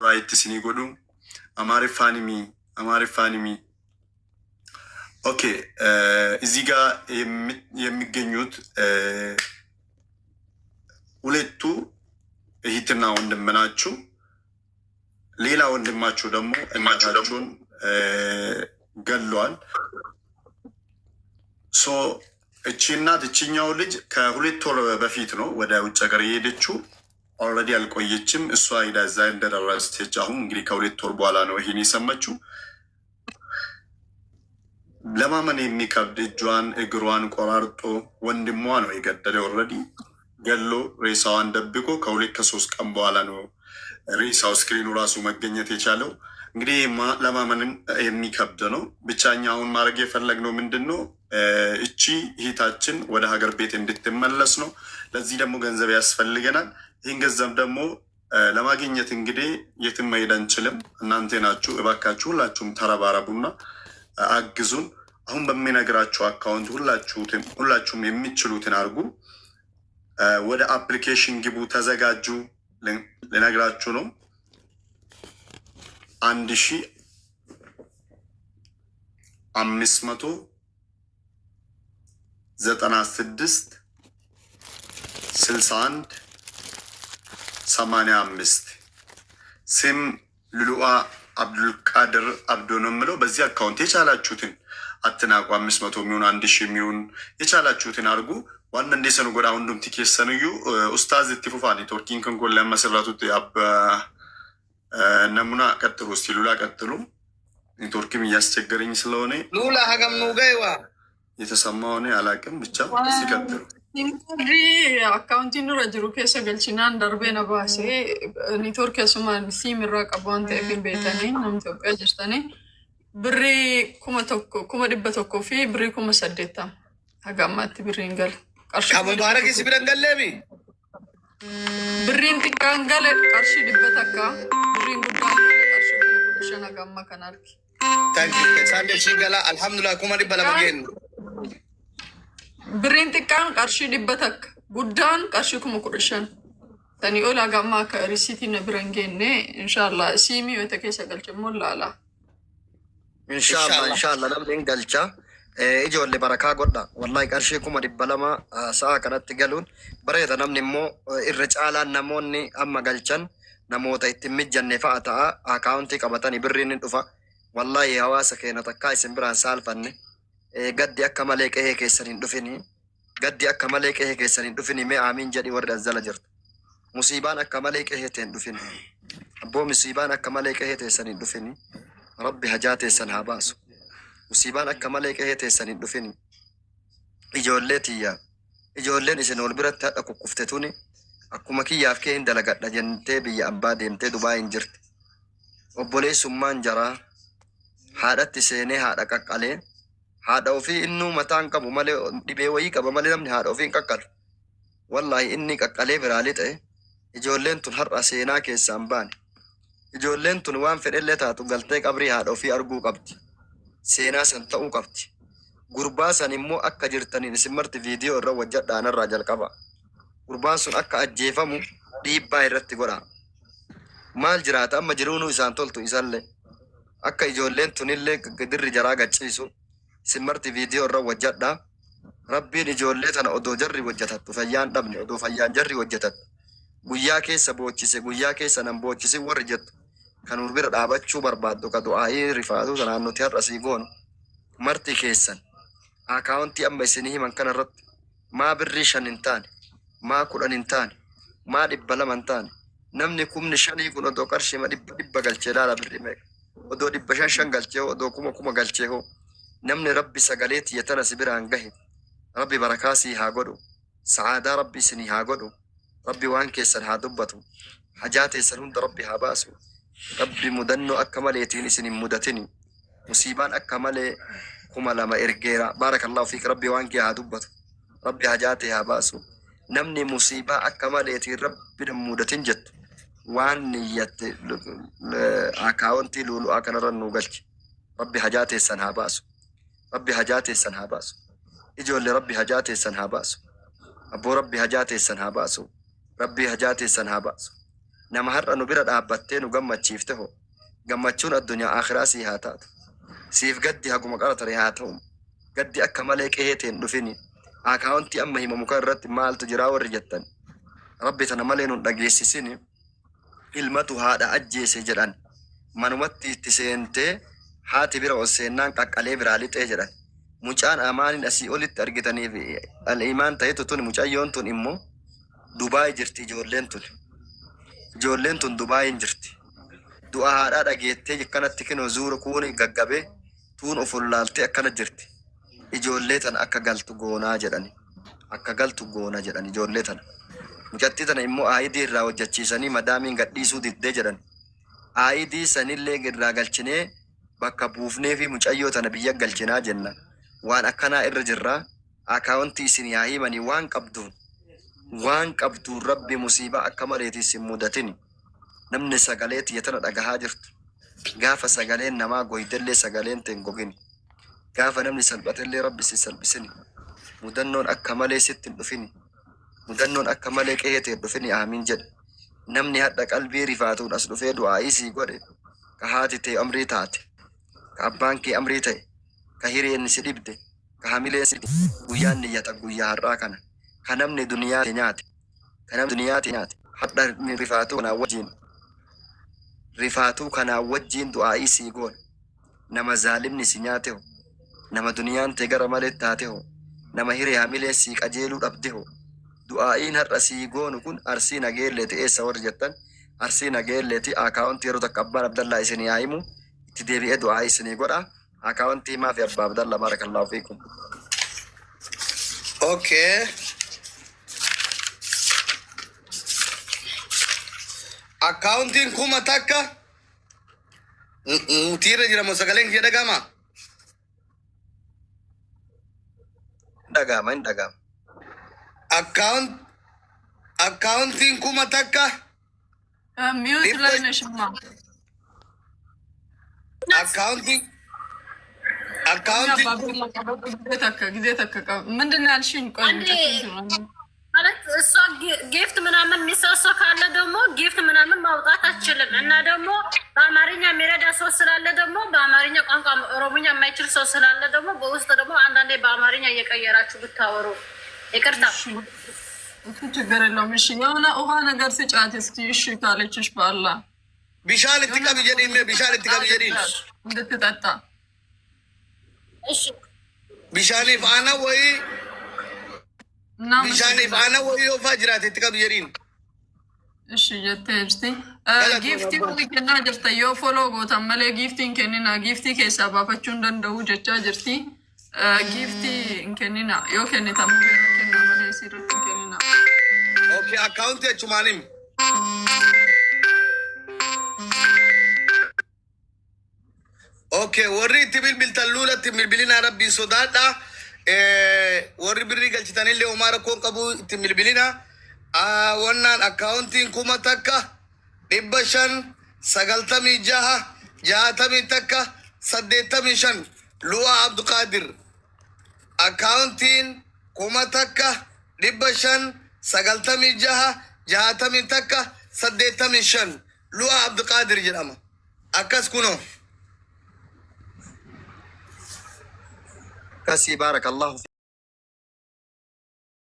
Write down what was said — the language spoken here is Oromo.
right sini godhu amaarifaanimi okay እዚህ ጋር የሚገኙት ሁለቱ እህትና ወንድም ናቸው። ሌላ ወንድማቸው ደግሞ እናታቸውን ገለዋል። ሶ እቺ እናት እቺኛው ልጅ ከሁለት ወር በፊት ነው ወደ ውጭ ሀገር የሄደችው። ኦልሬዲ አልቆየችም። እሷ ሄዳ እዛ እንደደረሰች አሁን እንግዲህ ከሁለት ወር በኋላ ነው ይሄን የሰማችው። ለማመን የሚከብድ እጇን እግሯን ቆራርጦ ወንድሟ ነው የገደለው። ኦልሬዲ ገሎ ሬሳዋን ደብቆ ከሁለት ከሶስት ቀን በኋላ ነው ሬሳው ስክሪኑ ራሱ መገኘት የቻለው። እንግዲህ ለማመንም የሚከብድ ነው። ብቻኛ አሁን ማድረግ የፈለግነው ምንድን ነው? እቺ እህታችን ወደ ሀገር ቤት እንድትመለስ ነው። ለዚህ ደግሞ ገንዘብ ያስፈልገናል። ይህን ገንዘብ ደግሞ ለማግኘት እንግዲህ የትም መሄድ አንችልም። እናንተ ናችሁ። እባካችሁ ሁላችሁም ተረባረቡና አግዙን። አሁን በሚነግራችሁ አካውንት ሁላችሁም የሚችሉትን አድርጉ። ወደ አፕሊኬሽን ግቡ፣ ተዘጋጁ። ልነግራችሁ ነው 15966185 ስም ልሉአ አብዱልቃድር አብዶ ነው የምለው። በዚህ አካውንት የቻላችሁትን አትናቁ። 500 የሚሆን 1000 የሚሆን የቻላችሁትን አድርጉ። ዋና እንደ ሰኑ ጎዳ ሁንዱም ቲኬሰንዩ ኡስታዝ ትፉፋ ኔትወርኪንግ ከንኮል ለማሰራቱት አብ ነሙና ቀጥሉ። እስቲ ሉላ ቀጥሉ። ኔትወርክም እያስቸገረኝ ስለሆነ ሉላ ሀገም ነው ገይዋ የተሰማው ነው አላውቅም። ብቻ እስቲ ቀጥሉ። እንግዲ አካውንት ኑረ ጅሩ ከሰ ገልቺናን ደርቤ ነባሴ ኔትወርክ ያስማን ሲም ይራቀባን ተፊን ቤተኔ ነው ኢትዮጵያ ጅስተኔ ብሪ ኩመ ዲበተኮ ፊ ብሪ ኩመ ሰደታ ሀጋማት ብሪ እንገል ከሙባረክ ሲብረን ገለቢ ብሪን ጥቃንገለ ቀርሺ ዲበተካ ብሪን ጉዳን ቀርሺ ኩመ ሀጋማ ከናልኪ ታንኪ ከሳንደ ሲገላ አልহামዱሊላህ ኩመ ዲበላ መገን ብሪን ጥቃን ቀርሺ ዲበተክ ጉዳን ቀርሺ ኩመ ኩርሸን ተኒ ኦላ ጋማ ከሪሲቲ ነብረንገኔ ኢንሻአላህ ሲሚ ወተከሰ ገልጭሞላላ ኢንሻአላህ ለምን ገልጫ ijoollee barakaa godha. Wallahi qarshii 200 sa'a kanatti galuun bareeda. Namni immoo irra caalaan namoonni amma galchan namoota itti mijanne fa'a ta'a. Akaawuntii qabatanii birriin ni dhufa. Wallahi hawaasa keenya takkaa isin biraan saalfanne gaddi akka malee qe'ee keessan hin dhufini. Gaddi akka malee qe'ee keessan hin dhufini. Mee aamiin jedhi warri azzala jirtu. Musiibaan akka malee qe'ee ta'e hin dhufini. Abboo musiibaan akka malee qe'ee ta'e hin dhufini. Rabbi hajaa teessan haa baasu. Musiibaan akka malee qe'ee teessan hin dhufini. Ijoolleen isin ol biratti hadha kukkufte tuni akkuma kiyyaaf kee hin dalagadha jentee biyya abbaa deemtee Dubaa hin jirti. Obboleessummaan jaraa haadhatti seenee haadha qaqqalee haadha ofii innuu mataan qabu malee dhibee wayii qaba malee namni haadha ofii hin qaqqalu. Wallahi inni qaqqalee biraalii ta'e ijoolleen tun har'a seenaa keessaan baane. Ijoolleen tun waan fedhellee taatu galtee qabrii haadha ofii arguu qabdi. Seenaa san ta'uu qabdi. Gurbaa san immoo akka jirtaniin isin marti viidiyoo irra wajjadhaan irraa jalqaba. Gurbaan sun akka ajjeefamu dhiibbaa irratti godha. Maal jiraata amma jiruunuu isaan toltu isallee akka ijoolleen tunillee dirri jaraa gachiisu isin marti viidiyoo irra wajjadhaa. Rabbiin ijoollee tana odoo jarri hojjetattu fayyaan dhabne odoo fayyaan jarri hojjetattu guyyaa keessa boochise guyyaa keessa nan boochise warri jettu kan bira dhaabachuu barbaaddu ka du'aa'ii rifaatu sanaan nuti har'a sii goonu marti keessan akaawuntii amma isinii himan kana irratti maa birrii 5 hin taane maa 10 hin taane maa 200 hin taane namni 5,000 kun odoo qarshii 100 galchee laala birrii meeqa odoo 500 galchee odoo 1,000 galchee namni rabbi sagalee tiyyatana si biraan gahe rabbi barakaa sii haa godhu sa'aadaa rabbi isinii haa godhu rabbi waan keessan haa dubbatu hajaa teessan hunda rabbi haa baasu. Rabbi mudannoo akka maleetiin isin hin mudatini. Musiibaan akka malee 2,000 ergeera. Baarakallahu fiik. Rabbi waan kee haa dubbatu. Rabbi hajaate haa baasu. Namni musiibaa akka maleetiin rabbi hin mudatin jettu waan niyyatte akaawuntii luulu'aa kanarra nu galchi. Rabbi hajaateessan haa baasu. Rabbi hajaateessan haa baasu. Ijoollee rabbi hajaateessan haa baasu. Abboo rabbi hajaateessan haa baasu. Rabbi hajaateessan haa baasu. nama har'a nu bira dhaabbattee nu gammachiifte ho gammachuun addunyaa akhiraa sii haa taatu siif gaddi haguma qaratare haa ta'u gaddi akka malee qeeteen dhufini akaawuntii amma himamu kan irratti maaltu jiraa warri jettan rabbi tana malee nun dhageessisini ilmatu haadha ajjeese jedhan manumatti itti seentee haati bira ol seennaan qaqqalee biraa lixee jedhan mucaan amaanin asii olitti argitaniif al-imaan ta'etu tun mucayyoon tun immoo Dubaay jirti ijoolleen tun Dubaayin jirti du'a haadhaa dhageettee akkanatti kinoo zuura kuuni gaggabee tuun of ollaaltee akkana jirti ijoollee tana akka galtu goonaa jedhani ijoollee tana mucattii tana immoo aayidii irraa hojjechiisanii madaamiin gadhiisuu diddee jedhan aayidii sanillee irraa galchinee bakka buufnee fi mucayyoo tana biyya galchinaa jenna waan akkanaa irra jirraa akaawuntii isin yaa himanii waan qabduun rabbi musiibaa akka maleetii isin mudatini namni sagalee tiyyatana dhagahaa jirtu gaafa sagaleen namaa goydellee sagaleen teen gogini gaafa namni salphatellee rabbi si salphisini mudannoon akka malee sitti hin dhufini mudannoon akka malee qeeteen dhufini aamiin jedhe namni hadha qalbii rifaatuun as dhufee du'aa'ii sii godhe ka haati ta'e amrii taate ka abbaan kee amrii ta'e ka hiriyeen si dhibde ka hamileen si guyyaan niyyata guyyaa har'aa kana ka namni duniyaati nyaate hadha rifaatuu kanaa wajjiin du'aa'ii sii goone nama zaalimni si nyaate ho nama duniyaan ta'e gara malee taate ho nama hiree hamilee sii qajeeluu dhabde ho du'aa'iin har'a sii goonu kun arsii nageelleeti eessa warri jettan arsii nageelleeti akaawuntii yeroo takka abbaan Abdallaa isinii haa himu itti deebi'ee du'aa'ii isinii godha akaawuntii himaa fi abbaa Abdallaa barakallahu fiikum. Okay. Akaawuntiin kuma takka mutiirra jiramu sagaleen kee dhagama. Hin dhagama. Akaawuntiin kuma takka. Mute ላይ ነሽ ማ ጊዜ ተከቀ ምንድን ነው ያልሽኝ? ቆይ ማለት እሷ ጊፍት ምናምን የሚሰሶ ካለ ደግሞ ጊፍት ምናምን ማውጣት አትችልም። እና ደግሞ በአማርኛ የሚረዳ ሰው ስላለ ደግሞ በአማርኛ ቋንቋ ኦሮሞኛ የማይችል ሰው ስላለ ደግሞ በውስጥ ደግሞ አንዳንዴ በአማርኛ እየቀየራችሁ ብታወሩ ይቅርታ። እሱ ችግር የለውም። እሺ የሆነ ውሃ ነገር ስጫት እስኪ። እሺ ካለችሽ ባላ ቢሻል ትቀብ ይጀዲን ቢሻል ትቀብ ይጀዲን እንድትጠጣ እሺ ቢሻል ፋና ወይ ቢሻል ፋና ወይ ኦፋ ጅራት ትቀብ ይጀዲን እሺ የተብስቲ ጊፍቲ ወልከና ጅርተ ዮ ፎሎ ጎታ መለ ጊፍቲን ከኒና ጊፍቲ ከሳ ባፈቹ እንደው ጀቻ ጅርቲ ጊፍቲ እንከኒና ዮ ከኒታ ሙገራ ከና መለ ሲሩ ከኒና ኦኬ አካውንት ያቹማንም ኦኬ ወሪ ትብል ቢልተሉለ ትብል ቢሊና ረቢ ሶዳዳ ወሪ ብሪ ገልችታኔ ለኡማራ ኮንቀቡ ትብል ቢሊና ወናን አካውንቲን ኩማ ተካ ዲበሸን ሰገልተሚ ጃሃ ጃሃተሚ ተካ ሰዴተሚ ሸን ሉዋ አብዱቃድር አካውንቲን ኩማ ተካ ዲበሸን ሰገልተሚ ጃሃ ጃሃተሚ ተካ ሰዴተሚ ሸን ሉዋ አብዱቃድር ጀዳማ አካስ ኩኖ كسي بارك الله